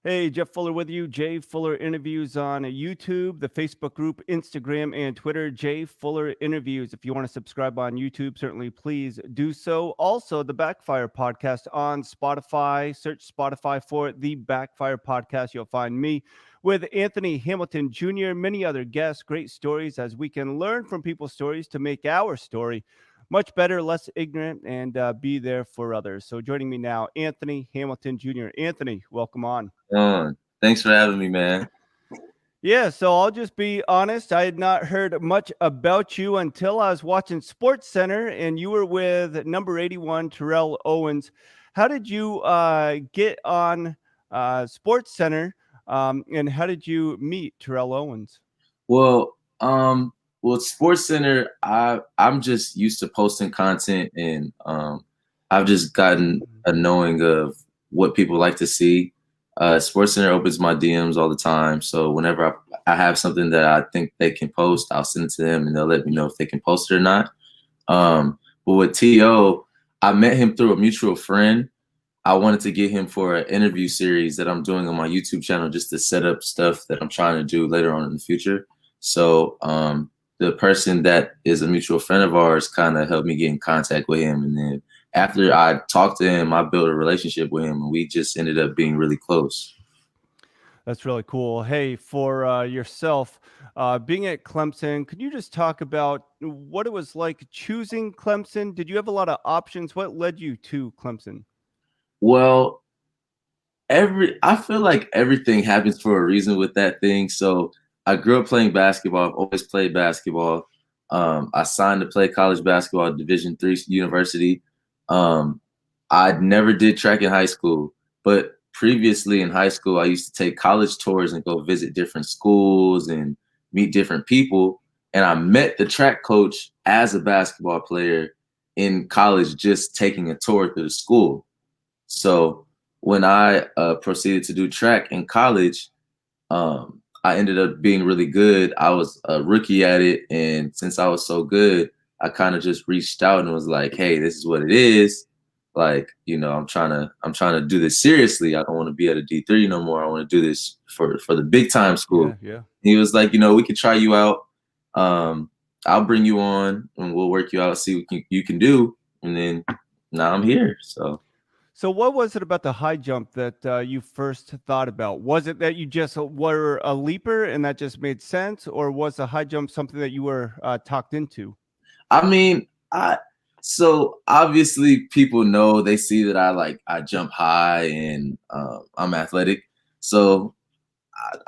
Hey, Jeff Fuller with you. Jay Fuller Interviews on YouTube, the Facebook group, Instagram, and Twitter. Jay Fuller Interviews. If you want to subscribe on YouTube, certainly please do so. Also, the Backfire Podcast on Spotify. Search Spotify for the Backfire Podcast. You'll find me with Anthony Hamilton Jr., many other guests, great stories as we can learn from people's stories to make our story much better, less ignorant, and be there for others. So joining me now, Anthony Hamilton Jr. Anthony, welcome on. Thanks for having me, man. Yeah, so I'll just be honest. I had not heard much about you until I was watching Sports Center, and you were with number 81, Terrell Owens. How did you get on Sports Center, and how did you meet Terrell Owens? Well, with Sports Center, I'm just used to posting content, and I've just gotten a knowing of what people like to see. Sports Center opens my DMs all the time, so whenever I have something that I think they can post, I'll send it to them, and they'll let me know if they can post it or not. But with To, I met him through a mutual friend. I wanted to get him for an interview series that I'm doing on my YouTube channel just to set up stuff that I'm trying to do later on in the future. So the person that is a mutual friend of ours kind of helped me get in contact with him. And then after I talked to him, I built a relationship with him, and we just ended up being really close. That's really cool. Hey, for yourself, being at Clemson, could you just talk about what it was like choosing Clemson? Did you have a lot of options? What led you to Clemson? Well, I feel like everything happens for a reason with that thing. So I grew up playing basketball. I've always played basketball. I signed to play college basketball at Division III university. Um, I never did track in high school, but previously in high school, I used to take college tours and go visit different schools and meet different people. And I met the track coach as a basketball player in college, just taking a tour through the school. So when I proceeded to do track in college, I ended up being really good. I was a rookie at it, and since I was so good, I kind of just reached out and was like, "Hey, this is what it is. Like, I'm trying to do this seriously. I don't want to be at a D3 no more. I want to do this for the big time Yeah, school." yeah. He was like, "We could try you out. Um, I'll bring you on, and we'll work you out, see what you can do." And then now I'm here. So. So, what was it about the high jump that you first thought about? Was it that you just were a leaper and that just made sense, or was the high jump something that you were talked into? I mean, I so obviously people know, they see that I jump high and I'm athletic. So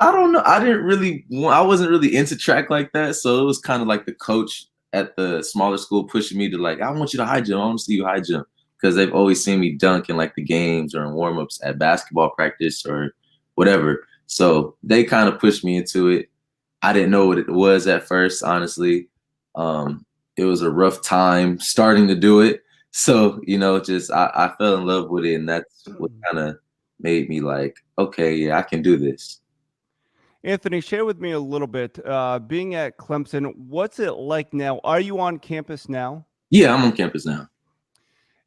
I don't know. I wasn't really into track like that. So it was kind of like the coach at the smaller school pushing me to like, I want you to high jump. I want to see you high jump, because they've always seen me dunk in like the games or in warm-ups at basketball practice or whatever. So they kind of pushed me into it. I didn't know what it was at first, honestly. Um, it was a rough time starting to do it. So, just I fell in love with it, and that's what kind of made me like, okay, yeah, I can do this. Anthony, share with me a little bit. Being at Clemson, what's it like now? Are you on campus now? Yeah, I'm on campus now.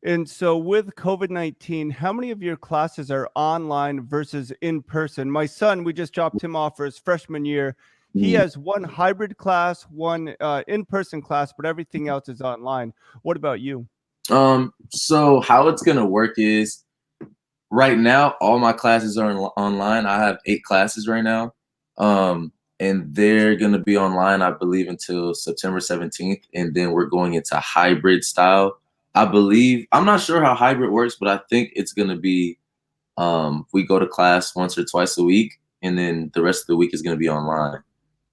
And so, with COVID-19, how many of your classes are online versus in person? My son, we just dropped him off for his freshman year. He Mhm. has one hybrid class, one in person class, but everything else is online. What about you? So how it's gonna work is, right now all my classes are online. I have 8 classes right now, and they're gonna be online, I believe, until September 17th, and then we're going into hybrid style. I believe, I'm not sure how hybrid works, but I think it's gonna be, we go to class once or twice a week, and then the rest of the week is gonna be online.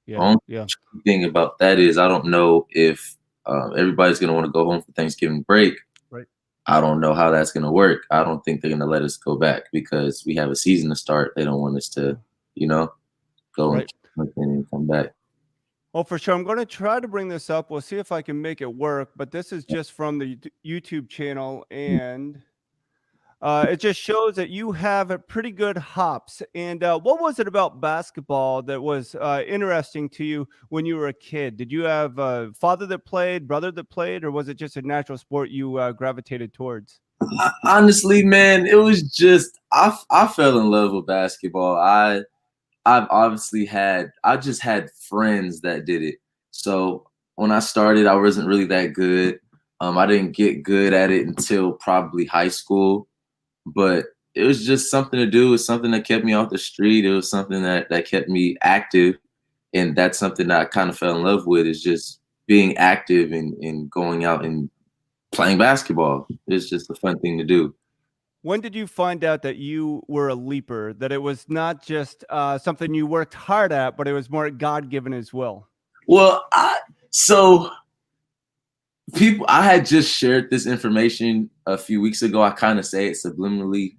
Yeah, Only yeah. thing about that is I don't know if everybody's gonna want to go home for Thanksgiving break. Right. I don't know how that's gonna work. I don't think they're gonna let us go back because we have a season to start. They don't want us to, you know, go Right. and come back. Well, for sure. I'm going to try to bring this up. We'll see if I can make it work. But this is just from the YouTube channel. And it just shows that you have a pretty good hops. And what was it about basketball that was interesting to you when you were a kid? Did you have a father that played, brother that played, or was it just a natural sport you gravitated towards? Honestly, man, it was just I fell in love with basketball. I've obviously I just had friends that did it. So when I started, I wasn't really that good. I didn't get good at it until probably high school, but it was just something to do. It was something that kept me off the street. It was something that kept me active, and that's something that I kind of fell in love with. Is just being active and going out and playing basketball. It's just a fun thing to do. When did you find out that you were a leaper, that it was not just something you worked hard at, but it was more God-given as well? Well, so I had just shared this information a few weeks ago. I kind of say it subliminally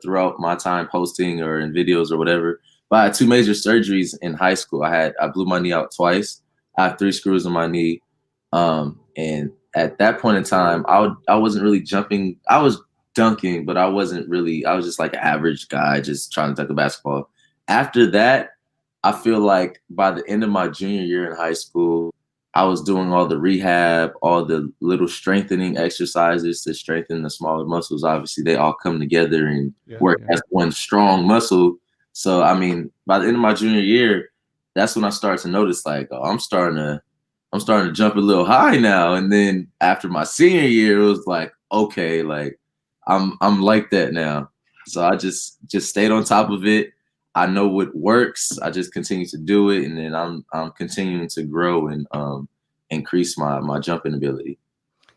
throughout my time posting or in videos or whatever. But I had 2 major surgeries in high school. I blew my knee out twice. I have 3 screws in my knee. And at that point in time, I wasn't really jumping. I was dunking, but I wasn't really. I was just like an average guy, just trying to dunk a basketball. After that, I feel like by the end of my junior year in high school, I was doing all the rehab, all the little strengthening exercises to strengthen the smaller muscles. Obviously, they all come together and work as one strong muscle. So, I mean, by the end of my junior year, that's when I started to notice, like, oh, I'm starting to jump a little high now. And then after my senior year, it was like, okay, like I'm like that now. So I just stayed on top of it. I know what works. I just continue to do it, and then I'm continuing to grow and increase my jumping ability.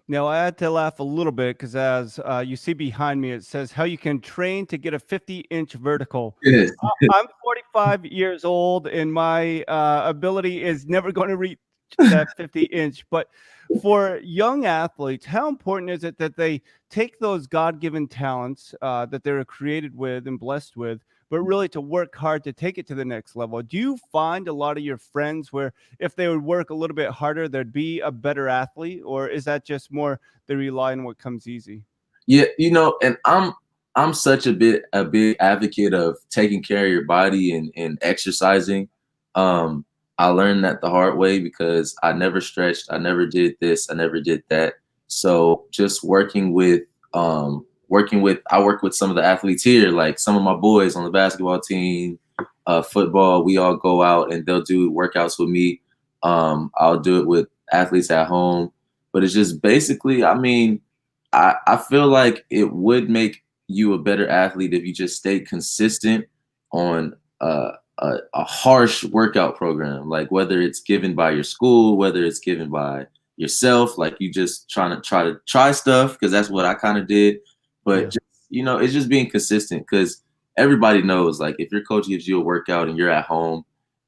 Now, I had to laugh a little bit because as you see behind me, it says how you can train to get a 50-inch vertical. Yes. I'm 45 years old, and my ability is never going to reach that 50-inch. But for young athletes, how important is it that they take those God-given talents that they're created with and blessed with, but really to work hard to take it to the next level? Do you find a lot of your friends where if they would work a little bit harder, they'd be a better athlete, or is that just more they rely on what comes easy? Yeah, and I'm such a big advocate of taking care of your body and exercising. I learned that the hard way because I never stretched, I never did this, I never did that. So just I work with some of the athletes here, like some of my boys on the basketball team, football. We all go out and they'll do workouts with me. I'll do it with athletes at home, but it's just basically, I mean, I feel like it would make you a better athlete if you just stayed consistent on a harsh workout program, like whether it's given by your school, whether it's given by yourself, like you just trying to try stuff because that's what I kind of did. But just, it's just being consistent because everybody knows, like, if your coach gives you a workout and you're at home,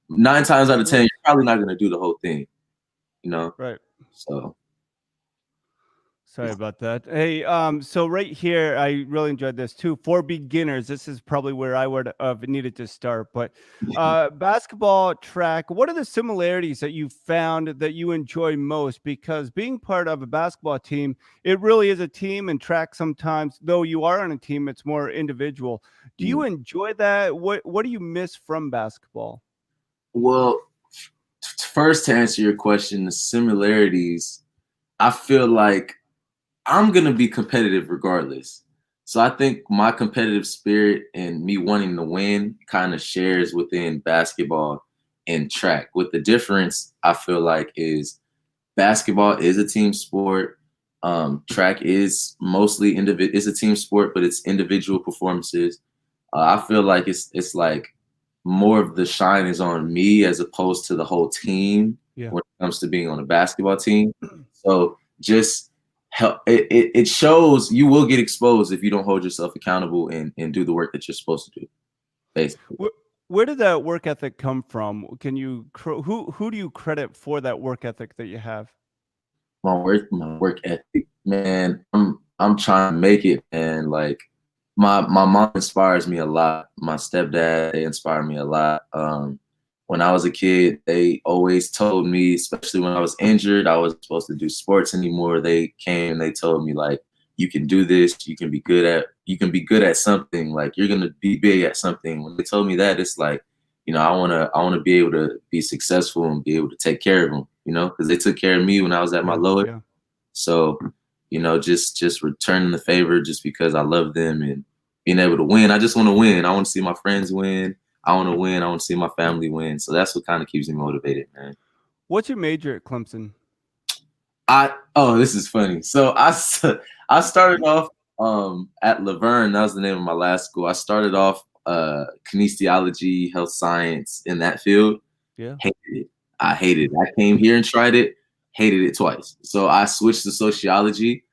9 times out of 10, you're probably not going to do the whole thing, Right. So. Sorry about that. Hey, so right here, I really enjoyed this too. For beginners, this is probably where I would have needed to start. But basketball, track, what are the similarities that you found that you enjoy most? Because being part of a basketball team, it really is a team, and track sometimes, though you are on a team, it's more individual. Do you enjoy that? What do you miss from basketball? Well, first, to answer your question, the similarities, I feel like I'm going to be competitive regardless. So I think my competitive spirit and me wanting to win kind of shares within basketball and track. With the difference, I feel like, is basketball is a team sport. Track is mostly it's a team sport, but it's individual performances. I feel like it's like more of the shine is on me as opposed to the whole team when it comes to being on a basketball team. So just it shows you will get exposed if you don't hold yourself accountable and do the work that you're supposed to do, basically. Where did that work ethic come from? Can you who do you credit for that work ethic that you have? My work ethic, man. I'm trying to make it, and like my mom inspires me a lot. My stepdad, they inspire me a lot. When I was a kid, they always told me, especially when I was injured, I wasn't supposed to do sports anymore. They came and they told me, like, you can do this, you can be good at something, like you're gonna be big at something. When they told me that, it's like, I wanna be able to be successful and be able to take care of them, because they took care of me when I was at my lowest. Yeah. So, just returning the favor just because I love them and being able to win. I just want to win. I want to see my friends win. I want to win. I want to see my family win. So that's what kind of keeps me motivated, man. What's your major at Clemson? This is funny. So I started off at Laverne. That was the name of my last school. I started off kinesiology, health science in that field. Yeah. Hated it. I hated it. I came here and tried it, hated it twice. So I switched to sociology,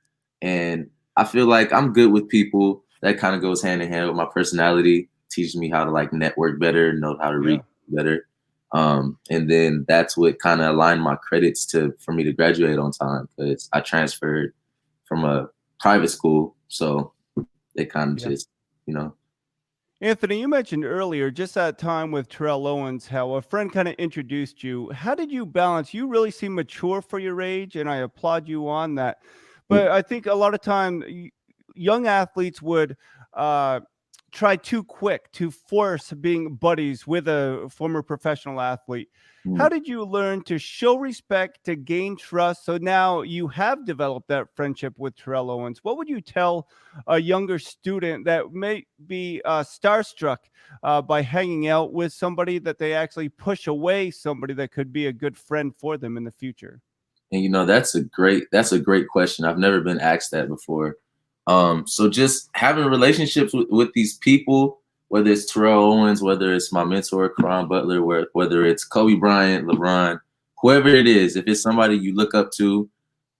and I feel like I'm good with people. That kind of goes hand in hand with my personality, teaches me how to like network better, know how to read better. And then that's what kind of aligned my credits for me to graduate on time, because I transferred from a private school. So they kind of just, Anthony, you mentioned earlier just that time with Terrell Owens, how a friend kind of introduced you. How did you balance? You really seem mature for your age, and I applaud you on that. But I think a lot of time young athletes would try too quick to force being buddies with a former professional athlete. How did you learn to show respect, to gain trust? So now you have developed that friendship with Terrell Owens. What would you tell a younger student that may be starstruck by hanging out with somebody, that they actually push away somebody that could be a good friend for them in the future? And that's a great question. I've never been asked that before. So just having relationships with these people, whether it's Terrell Owens, whether it's my mentor, Caron Butler, whether it's Kobe Bryant, LeBron, whoever it is, if it's somebody you look up to,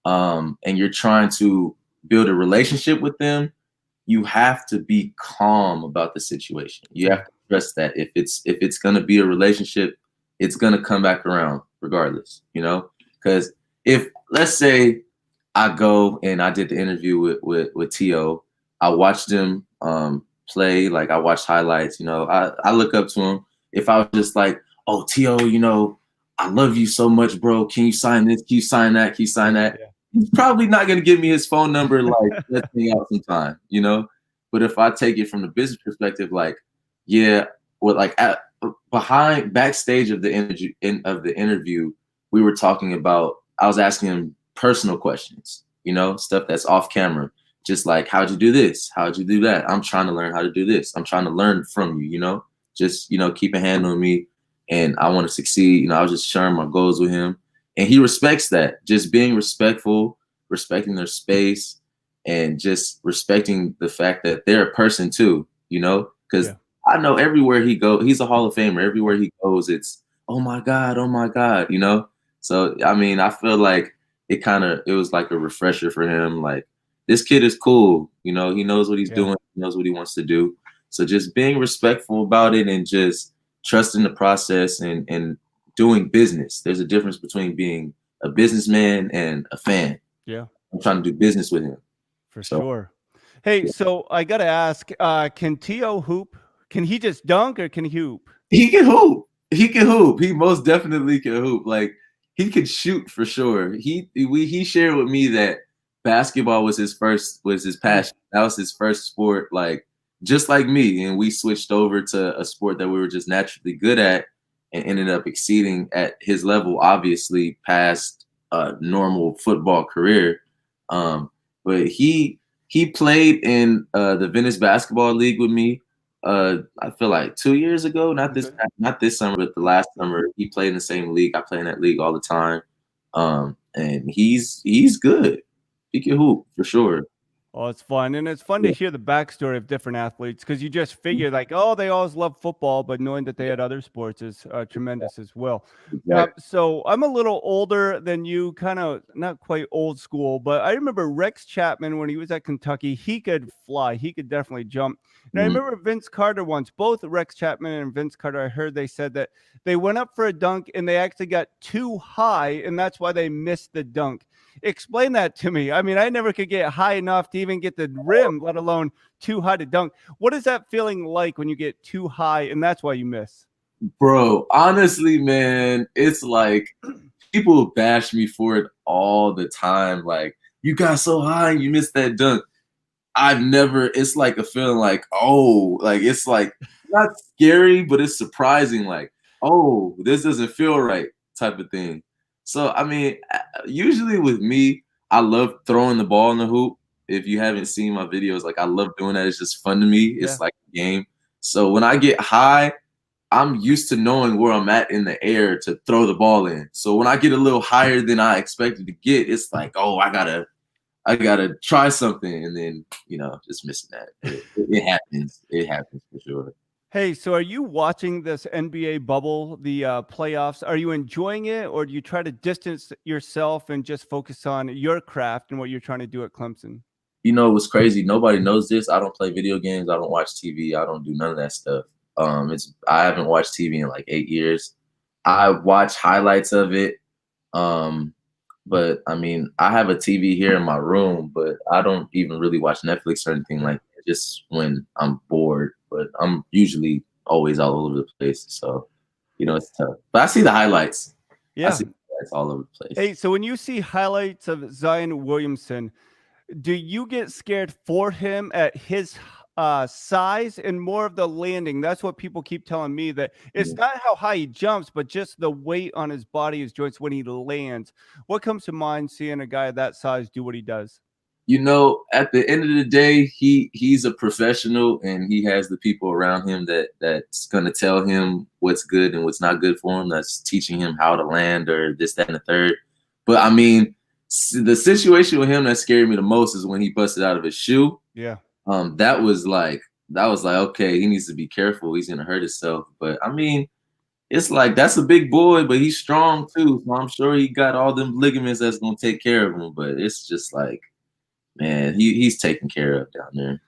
and you're trying to build a relationship with them, you have to be calm about the situation. You have to trust that if it's going to be a relationship, it's going to come back around regardless, because if, let's say, I go and I did the interview with T.O. I watched him play. Like, I watched highlights. I look up to him. If I was just like, "Oh, T.O., I love you so much, bro. Can you sign this? Can you sign that? Can you sign that?" Yeah. He's probably not gonna give me his phone number. Like, let's hang out sometime. But if I take it from the business perspective, like, yeah, well, like backstage of the interview, we were talking about. I was asking him personal questions, stuff that's off camera. Just like, how'd you do this? How'd you do that? I'm trying to learn how to do this. I'm trying to learn from you, just, keep a hand on me, and I want to succeed. I was just sharing my goals with him, and he respects that. Just being respectful, respecting their space, and just respecting the fact that they're a person too, because I know everywhere he goes, he's a Hall of Famer. Everywhere he goes, it's, oh my God, So, I mean, I feel like it was like a refresher for him. Like, this kid is cool. He knows what he's doing. He knows what he wants to do. So just being respectful about it and just trusting the process and doing business. There's a difference between being a businessman and a fan. Yeah. I'm trying to do business with him. For sure. Hey, so I got to ask, can T.O. hoop? Can he just dunk, or can he hoop? He can hoop. He most definitely can hoop. Like, he could shoot for sure. He shared with me that basketball was his passion. That was his first sport, like, just like me. And we switched over to a sport that we were just naturally good at and ended up exceeding at his level, obviously past a normal football career. But he played in the Venice Basketball League with me. I feel like 2 years ago, not this summer, but the last summer. He played in the same league. I play in that league all the time. And he's good. He can hoop for sure. Oh, it's fun. And it's fun to hear the backstory of different athletes, because you just figure like, oh, they always love football, but knowing that they had other sports is tremendous as well. Exactly. So I'm a little older than you, kind of not quite old school, but I remember Rex Chapman when he was at Kentucky. He could fly. He could definitely jump. And I remember Vince Carter once, both Rex Chapman and Vince Carter, I heard they said that they went up for a dunk and they actually got too high, and that's why they missed the dunk. Explain that to me. I mean, I never could get high enough to even get the rim, let alone too high to dunk. What is that feeling like when you get too high and that's why you miss? Bro, honestly, man, it's like people bash me for it all the time. Like, you got so high and you missed that dunk. It's like a feeling like, oh, like, it's like not scary, but it's surprising. Like, oh, this doesn't feel right type of thing. So, I mean, usually with me, I love throwing the ball in the hoop. If you haven't seen my videos, like I love doing that. It's just fun to me. Yeah. It's like a game. So when I get high, I'm used to knowing where I'm at in the air to throw the ball in. So when I get a little higher than I expected to get, it's like, oh, I gotta try something, and then just missing that. It happens. It happens for sure. Hey, so are you watching this NBA bubble, the playoffs? Are you enjoying it, or do you try to distance yourself and just focus on your craft and what you're trying to do at Clemson? You know what's crazy? Nobody knows this. I don't play video games. I don't watch TV. I don't do none of that stuff. I haven't watched TV in like 8 years. I watch highlights of it. But I mean, I have a TV here in my room, but I don't even really watch Netflix or anything like that, just when I'm bored. But I'm usually always all over the place. So, it's tough. But I see the highlights. I Yeah. see the highlights all over the place. Hey, so when you see highlights of Zion Williamson, do you get scared for him at his size and more of the landing? That's what people keep telling me, that it's not how high he jumps, but just the weight on his body, his joints when he lands. What comes to mind seeing a guy that size do what he does? At the end of the day, he's a professional, and he has the people around him that's going to tell him what's good and what's not good for him. That's teaching him how to land or this, that, and the third. But I mean, the situation with him that scared me the most is when he busted out of his shoe. Yeah. That was like, okay, he needs to be careful. He's going to hurt himself. But I mean, it's like, that's a big boy, but he's strong too. So I'm sure he got all them ligaments that's going to take care of him. But it's just like, man, he's taken care of down there.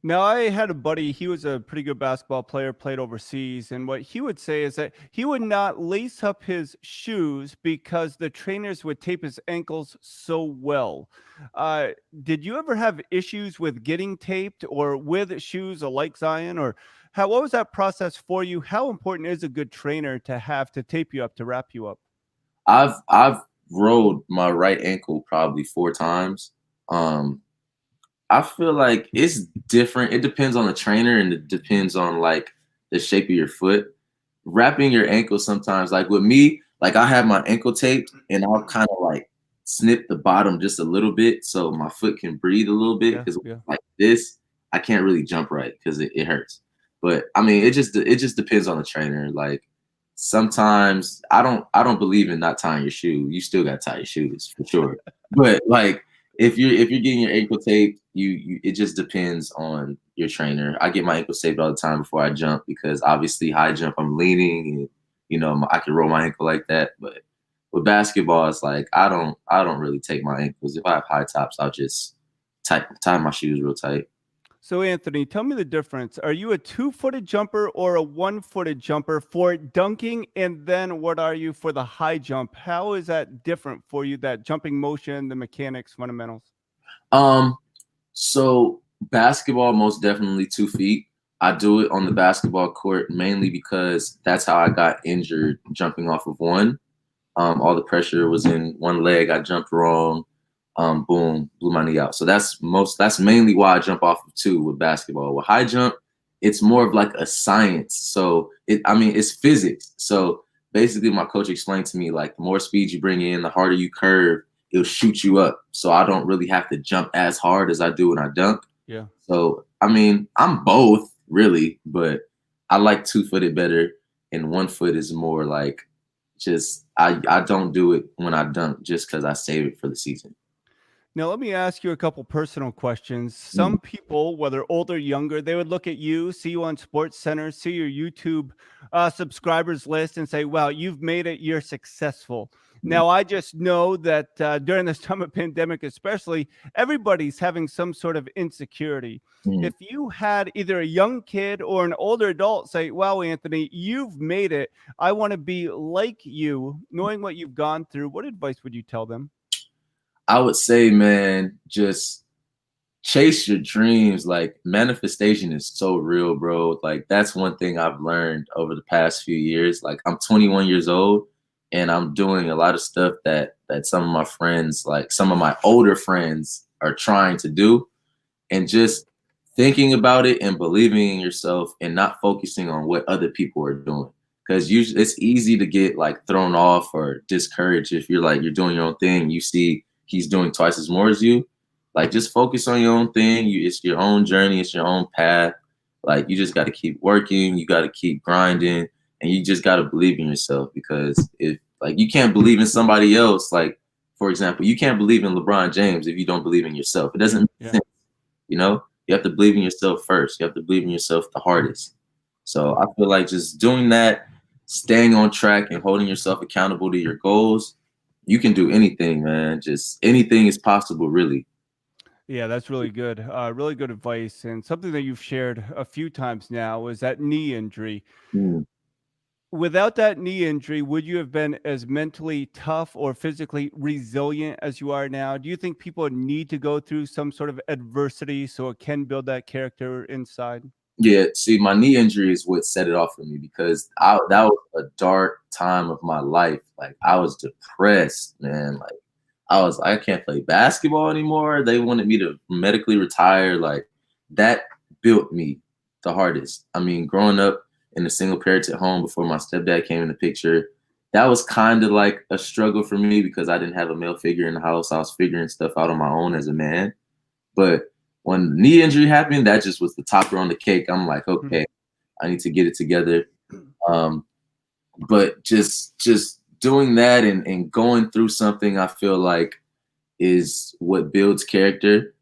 Now, I had a buddy, he was a pretty good basketball player, played overseas, and what he would say is that he would not lace up his shoes because the trainers would tape his ankles so well. Did you ever have issues with getting taped or with shoes like Zion, or what was that process for you? How important is a good trainer to have to tape you up, to wrap you up? I've rolled my right ankle probably 4 times. I feel like it's different. It depends on the trainer, and it depends on like the shape of your foot. Wrapping your ankle sometimes, like with me, like I have my ankle taped, and I'll kind of like snip the bottom just a little bit so my foot can breathe a little bit, because like this, I can't really jump right because it hurts. But I mean, it just depends on the trainer. Like sometimes I don't believe in not tying your shoe. You still got to tie your shoes for sure. But like if you're getting your ankle taped, it just depends on your trainer. I get my ankle taped all the time before I jump, because obviously high jump, I'm leaning, and I can roll my ankle like that. But with basketball, it's like I don't really take my ankles. If I have high tops, I'll just tie my shoes real tight. So, Anthony, tell me the difference. Are you a 2-footed jumper or a 1-footed jumper for dunking? And then what are you for the high jump? How is that different for you, that jumping motion, the mechanics, fundamentals? So basketball, most definitely 2 feet. I do it on the basketball court mainly because that's how I got injured jumping off of one. All the pressure was in one leg. I jumped wrong. Boom, blew my knee out. So that's mainly why I jump off of 2 with basketball. With high jump, it's more of like a science. So it's physics. So basically my coach explained to me, like, the more speed you bring in, the harder you curve, it'll shoot you up. So I don't really have to jump as hard as I do when I dunk. Yeah. So, I mean, I'm both really, but I like 2-footed better. And 1 foot is more like just, I don't do it when I dunk just because I save it for the season. Now, let me ask you a couple personal questions. Some people, whether old or younger, they would look at you, see you on Sports Center, see your YouTube subscribers list and say, wow, you've made it, you're successful. Now, I just know that during this time of pandemic, especially, everybody's having some sort of insecurity. If you had either a young kid or an older adult say, wow, Anthony, you've made it, I want to be like you, knowing what you've gone through, what advice would you tell them? I would say, man, just chase your dreams. Like, manifestation is so real, bro. Like, that's one thing I've learned over the past few years. Like, I'm 21 years old, and I'm doing a lot of stuff that some of my friends, like some of my older friends, are trying to do. And just thinking about it and believing in yourself and not focusing on what other people are doing. Because usually it's easy to get like thrown off or discouraged if you're doing your own thing. You see he's doing twice as more as you. Like, just focus on your own thing. It's your own journey. It's your own path. Like, you just got to keep working. You got to keep grinding, and you just got to believe in yourself, because if like you can't believe in somebody else, like for example, you can't believe in LeBron James if you don't believe in yourself. It doesn't make sense, you know. You have to believe in yourself first. You have to believe in yourself the hardest. So I feel like just doing that, staying on track, and holding yourself accountable to your goals, you can do anything, man. Just anything is possible, really. Yeah, that's really good. Really good advice. And something that you've shared a few times now is that knee injury. Mm. Without that knee injury, would you have been as mentally tough or physically resilient as you are now? Do you think people need to go through some sort of adversity so it can build that character inside? Yeah, see, my knee injury is what set it off for me, because that was a dark time of my life. Like, I was depressed, man. Like, I can't play basketball anymore. They wanted me to medically retire. Like, that built me the hardest. I mean, growing up in a single parent at home before my stepdad came in the picture, that was kind of like a struggle for me, because I didn't have a male figure in the house. I was figuring stuff out on my own as a man. But when knee injury happened, that just was the topper on the cake. I'm like, okay, I need to get it together. But just doing that and going through something, I feel like, is what builds character.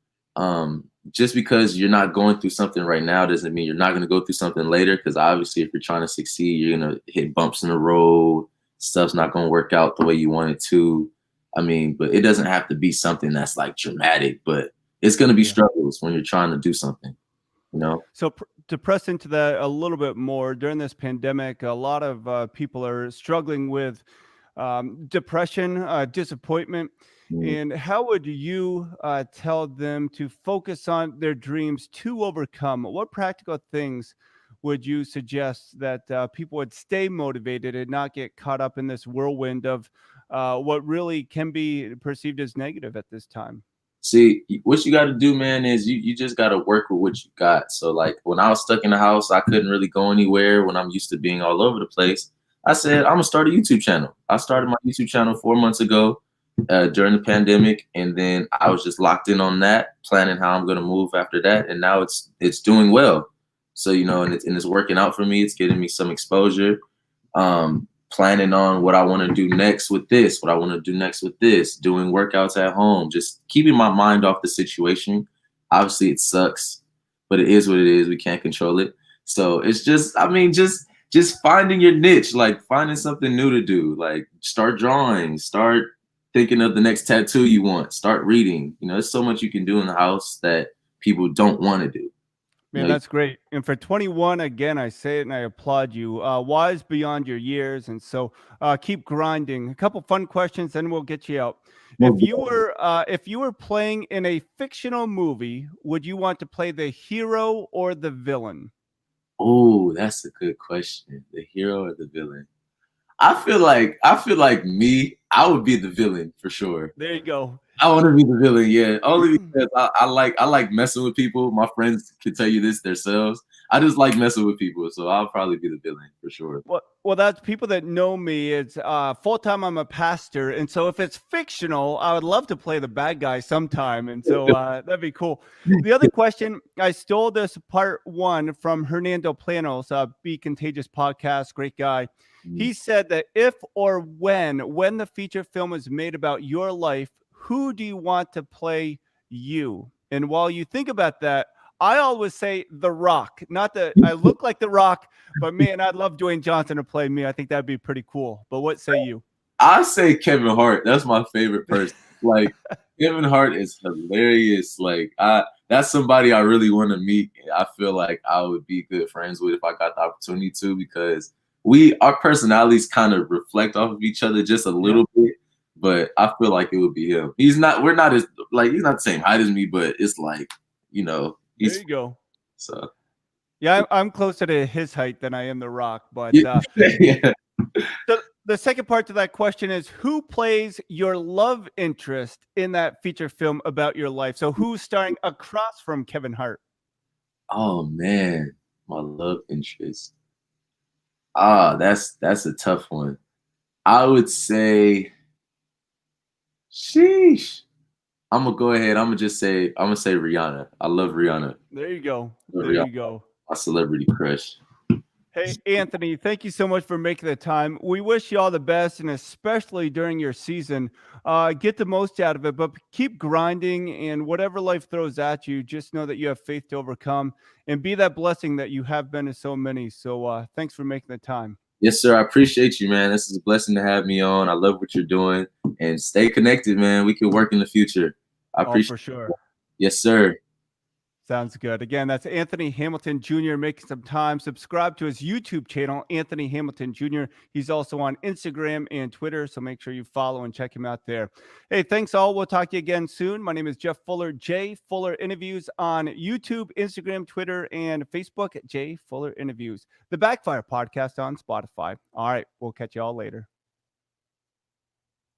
Just because you're not going through something right now doesn't mean you're not going to go through something later. Because obviously, if you're trying to succeed, you're going to hit bumps in the road. Stuff's not going to work out the way you want it to. I mean, but it doesn't have to be something that's like dramatic, but it's going to be struggles when you're trying to do something, you know? So to press into that a little bit more, during this pandemic, a lot of people are struggling with depression, disappointment. Mm. And how would you tell them to focus on their dreams to overcome? What practical things would you suggest that people would stay motivated and not get caught up in this whirlwind of what really can be perceived as negative at this time? See, what you got to do, man, is you just got to work with what you got. So, like, when I was stuck in the house, I couldn't really go anywhere when I'm used to being all over the place. I said, I'm going to start a YouTube channel. I started my YouTube channel 4 months ago during the pandemic. And then I was just locked in on that, planning how I'm going to move after that. And now it's doing well. So, you know, and it's working out for me. It's getting me some exposure. Planning on what I want to do next with this, what I want to do next with this, doing workouts at home, just keeping my mind off the situation. Obviously, it sucks, but it is what it is. We can't control it. So it's just, I mean, just finding your niche, like finding something new to do, like start drawing, start thinking of the next tattoo you want, start reading. You know, there's so much you can do in the house that people don't want to do. Man, that's great. And for 21, again, I say it and I applaud you. Wise beyond your years. And so keep grinding. A couple fun questions, then we'll get you out. If you were playing in a fictional movie, would you want to play the hero or the villain? Oh, that's a good question. The hero or the villain? I feel like I would be the villain for sure. There you go. I want to be the villain, yeah. Only because I like messing with people. My friends can tell you this themselves. I just like messing with people, so I'll probably be the villain for sure. Well, that's people that know me. It's full time. I'm a pastor, and so if it's fictional, I would love to play the bad guy sometime, and so that'd be cool. The other question, I stole this part one from Hernando Planos, Be Contagious podcast, great guy. He said that if or when the feature film is made about your life, who do you want to play you? And while you think about that, I always say The Rock. Not that I look like The Rock, but man, I'd love Dwayne Johnson to play me. I think that'd be pretty cool. But what say you? I say Kevin Hart. That's my favorite person. Like, Kevin Hart is hilarious. Like, that's somebody I really want to meet. I feel like I would be good friends with if I got the opportunity to, because our personalities kind of reflect off of each other just a little bit. But I feel like it would be him. We're not he's not the same height as me, but it's like, you know, there you go. So yeah, I'm closer to his height than I am The Rock. But yeah. The second part to that question is, who plays your love interest in that feature film about your life? So who's starring across from Kevin Hart? Oh man, my love interest. That's a tough one. I would say, sheesh. I'm gonna go ahead. I'm gonna say Rihanna. I love Rihanna. There you go. Love There Rihanna, you go. my celebrity crush. Hey, Anthony, thank you so much for making the time. We wish you all the best, and especially during your season, get the most out of it, but keep grinding, and whatever life throws at you, just know that you have faith to overcome and be that blessing that you have been to so many. So thanks for making the time. Yes, sir. I appreciate you, man. This is a blessing to have me on. I love what you're doing, and stay connected, man. We can work in the future. I Oh, appreciate for sure. it. Yes, sir. Sounds good. Again, that's Anthony Hamilton Jr. making some time. Subscribe to his YouTube channel, Anthony Hamilton Jr. He's also on Instagram and Twitter, so make sure you follow and check him out there. Hey, thanks all. We'll talk to you again soon. My name is Jeff Fuller, Jay Fuller Interviews on YouTube, Instagram, Twitter, and Facebook at Jay Fuller Interviews. The Backfire Podcast on Spotify. All right, we'll catch you all later.